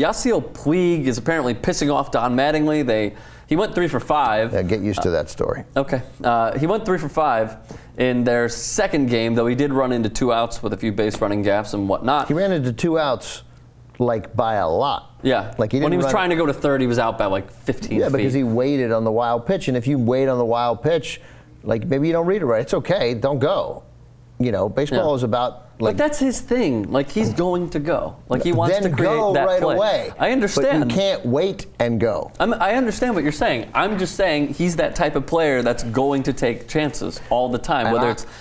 Yasiel Puig is apparently pissing off Don Mattingly. He went 3 for 5. Yeah, get used to that story. Okay. He went 3 for 5 in their second game, though he did run into 2 outs with a few base running gaffes and whatnot. He ran into 2 outs, like, by a lot. Yeah. Like when he was trying to go to third, he was out by like 15 feet. Yeah, because he waited on the wild pitch, and if you wait on the wild pitch, like, maybe you don't read it right. It's okay. Don't go. You know, baseball is about, like, but that's his thing. Like, he's going to go. Like, he wants to create go that right play. away. I understand. But you can't wait and go. I understand what you're saying. I'm just saying he's that type of player that's going to take chances all the time,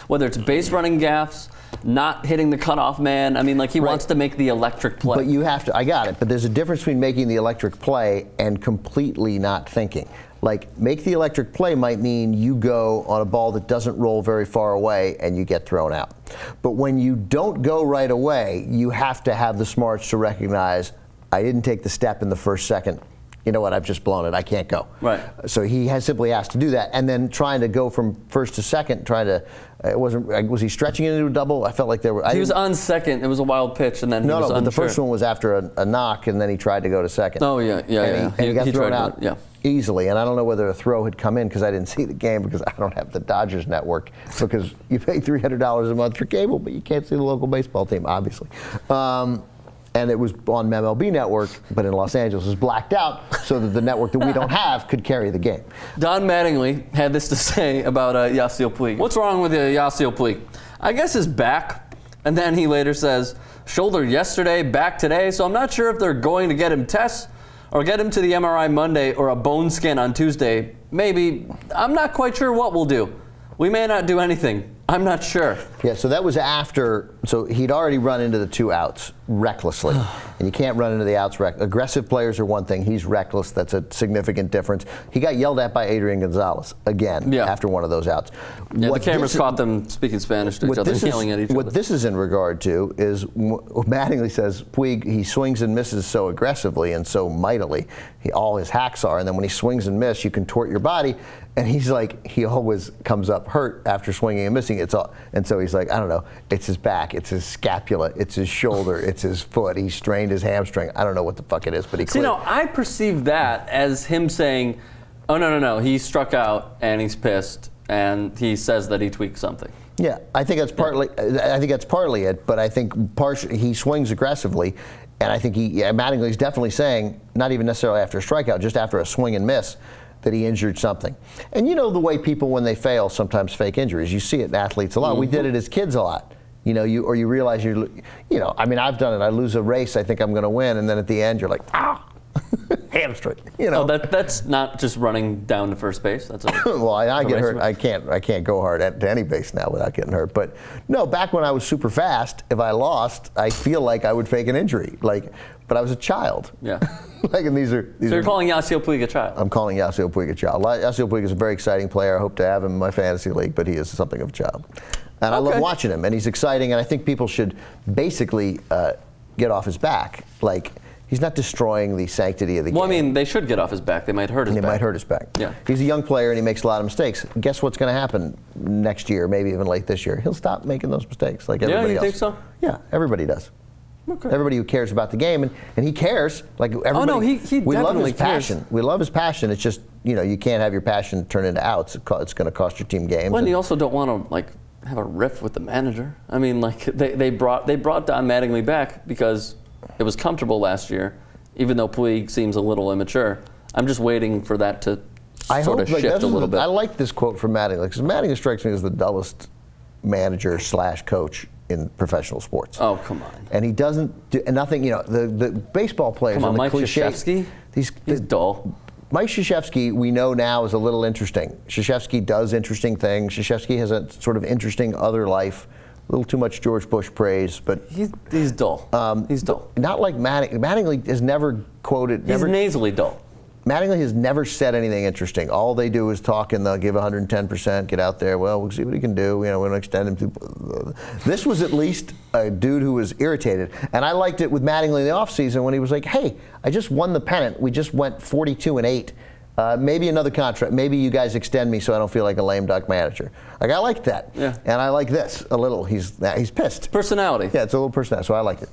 whether it's base running gaffes, not hitting the cutoff man. I mean, like, he wants to make the electric play. But you have to, I got it, but there's a difference between making the electric play and completely not thinking. Like, make the electric play might mean you go on a ball that doesn't roll very far away and you get thrown out. But when you don't go right away, you have to have the smarts to recognize, I didn't take the step in the first second. You know what, I've just blown it. I can't go. Right. So he simply has to do that. And then trying to go from first to second, was he stretching it into a double? I felt like there were. He was on second. It was a wild pitch, and then he was unsure. But the first one was after a knock, and then he tried to go to second. Oh, yeah. And he got thrown out easily. And I don't know whether a throw had come in because I didn't see the game because I don't have the Dodgers network because you pay $300 a month for cable, but you can't see the local baseball team, obviously. And it was on MLB Network, but in Los Angeles, it was blacked out so that the network that we don't have could carry the game. Don Mattingly had this to say about Yasiel Puig. What's wrong with Yasiel Puig? I guess his back. And then he later says, shoulder yesterday, back today, so I'm not sure if they're going to get him tests or get him to the MRI Monday or a bone scan on Tuesday. Maybe. I'm not quite sure what we'll do. We may not do anything. I'm not sure. Yeah, so that was after, so he'd already run into the 2 outs recklessly. And you can't run into the outs aggressive players are one thing. He's reckless. That's a significant difference. He got yelled at by Adrian Gonzalez again after one of those outs. Yeah, the cameras caught them speaking Spanish to each other, yelling at each other. What this is in regard to is Mattingly says Puig, he swings and misses so aggressively and so mightily. All his hacks are, and then when he swings and misses, you contort your body. And he's like, he always comes up hurt after swinging and missing. And so he's like, I don't know, it's his back, it's his scapula, it's his shoulder, it's his foot. He strained his hamstring. I don't know what the fuck it is, but he cleared. See, no, I perceive that as him saying, oh, no, he struck out and he's pissed, and he says that he tweaked something. Yeah, I think that's partly. I think that's partly it, but I think he swings aggressively, and I think Mattingly's definitely saying, not even necessarily after a strikeout, just after a swing and miss, that he injured something. And you know the way people, when they fail, sometimes fake injuries. You see it in athletes a lot. We did it as kids a lot. You know, you realize I mean, I've done it. I lose a race, I think I'm going to win, and then at the end you're like, hamstring. You know. Oh, that's not just running down to first base. That's well, I get hurt. I can't go hard to any base now without getting hurt. But no, back when I was super fast, if I lost, I feel like I would fake an injury. But I was a child. Yeah. And these are. So you're calling Yasiel Puig a child? I'm calling Yasiel Puig a child. Yasiel Puig is a very exciting player. I hope to have him in my fantasy league, but he is something of a child. And I love watching him, and he's exciting, and I think people should basically get off his back. Like, he's not destroying the sanctity of the game. Well, I mean, they should get off his back. They might hurt his back. They might hurt his back. Yeah. He's a young player, and he makes a lot of mistakes. Guess what's going to happen next year, maybe even late this year? He'll stop making those mistakes like everybody else. Yeah, you think so? Yeah, everybody does. Okay. Everybody who cares about the game, and he cares. Like everybody, oh no, he we love his cares. passion. We love his passion. It's just, you can't have your passion turn into outs. It's going to cost your team games. Well, and you also don't want to have a riff with the manager. I mean, they brought Don Mattingly back because it was comfortable last year, even though Puig seems a little immature. I'm just waiting for that to sort of shift a little bit. I like this quote from Mattingly because Mattingly strikes me as the dullest manager / coach in professional sports. Oh, come on. And he doesn't do nothing. The baseball players. Come on, and the Mike cliche, Krzyzewski? He's dull. Mike Krzyzewski, we know now, is a little interesting. Krzyzewski does interesting things. Krzyzewski has a sort of interesting other life. A little too much George Bush praise, but he's dull. He's dull. Not like Mattingly. Mattingly has never quoted. He's nasally dull. Mattingly has never said anything interesting. All they do is talk, and they'll give 110%, get out there. Well, we'll see what he can do. We're going to extend him to. This was at least a dude who was irritated. And I liked it with Mattingly in the offseason when he was like, hey, I just won the pennant. We just went 42-8. Maybe another contract. Maybe you guys extend me so I don't feel like a lame duck manager. I liked that. Yeah. And I like this a little. He's pissed. Personality. Yeah, it's a little personality. So I liked it.